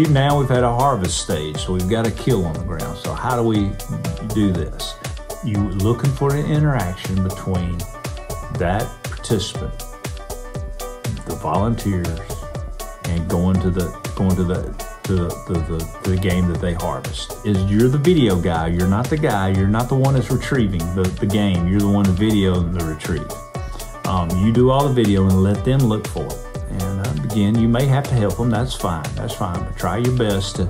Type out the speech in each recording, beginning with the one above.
we've had a harvest stage, so we've got a kill on the ground. So how do we do this? You looking for an interaction between that participant, the volunteers, and going to the game that they harvest. You're the video guy. You're not the guy. You're not the one that's retrieving the game. You're the one to video the retrieve. You do all the video and let them look for it. And again, you may have to help them. That's fine. That's fine. But try your best to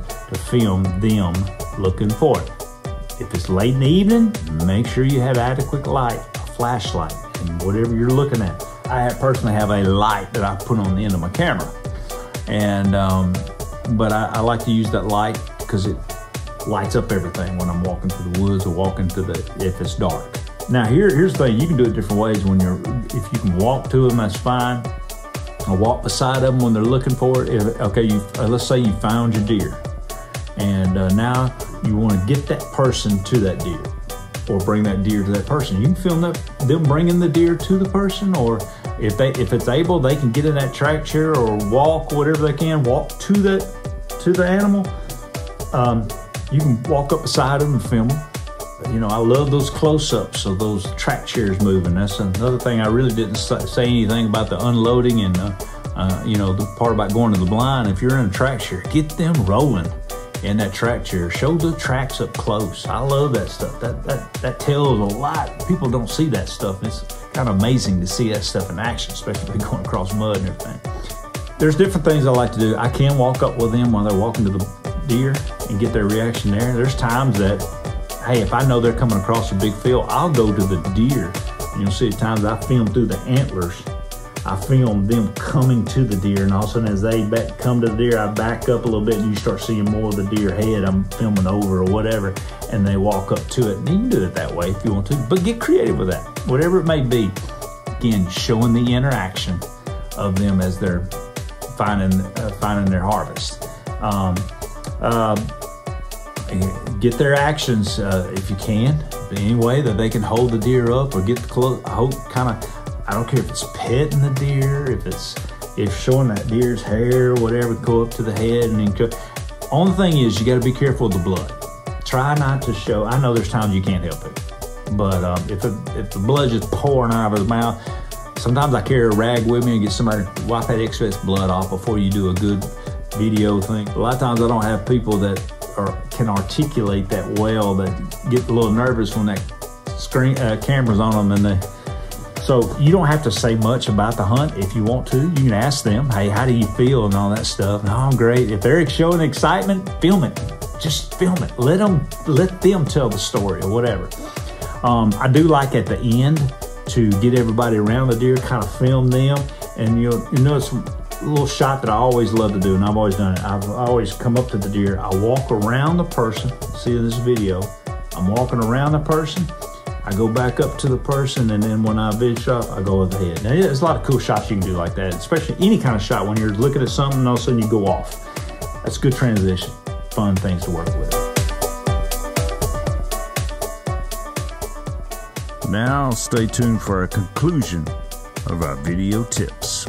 film them looking for it. If it's late in the evening, make sure you have adequate light, a flashlight, and whatever you're looking at. I personally have a light that I put on the end of my camera. And but I like to use that light because it lights up everything when I'm walking through the woods or walking if it's dark. Now here's the thing, you can do it different ways. If you can walk to them, that's fine. Or walk beside them when they're looking for it. Let's say you found your deer, and now you want to get that person to that deer, or bring that deer to that person. You can film them bringing the deer to the person, or if it's able, they can get in that track chair or walk, whatever they can, walk to the animal. You can walk up beside them and film them. You know, I love those close-ups of those track chairs moving. That's another thing. I really didn't say anything about the unloading and the part about going to the blind. If you're in a track chair, get them rolling in that track chair. Show the tracks up close. I love that stuff. That tells a lot. People don't see that stuff. It's kind of amazing to see that stuff in action, especially going across mud and everything. There's different things I like to do. I can walk up with them while they're walking to the deer and get their reaction there. There's times that, hey, if I know they're coming across a big field, I'll go to the deer. You'll see at times I film through the antlers. I film them coming to the deer, and all of a sudden as they come to the deer, I back up a little bit and you start seeing more of the deer head. I'm filming over or whatever, and they walk up to it. And you can do it that way if you want to, but get creative with that, whatever it may be. Again, showing the interaction of them as they're finding their harvest. Get their actions if you can, any way that they can hold the deer up or get the close. I don't care if it's petting the deer, if showing that deer's hair, whatever, go up to the head and then go. Only thing is you got to be careful of the blood. Try not to show. I know there's times you can't help it, but if the blood's just pouring out of the mouth, sometimes I carry a rag with me and get somebody to wipe that excess blood off before you do a good video thing. A lot of times I don't have people that can articulate that well, that get a little nervous when that camera's on them, so you don't have to say much about the hunt. If you want to, you can ask them, hey, how do you feel and all that stuff. No, I'm great. If they're showing excitement, film it. Just film it. Let them tell the story or whatever. I do like at the end to get everybody around the deer, kind of film them, and you know it's a little shot that I always love to do, and I've always done it. I've always come up to the deer. I walk around the person. See this video? I'm walking around the person. I go back up to the person, and then when I vid shot, I go with the head. Now, there's a lot of cool shots you can do like that, especially any kind of shot when you're looking at something and all of a sudden you go off. That's a good transition. Fun things to work with. Now, stay tuned for a conclusion of our video tips.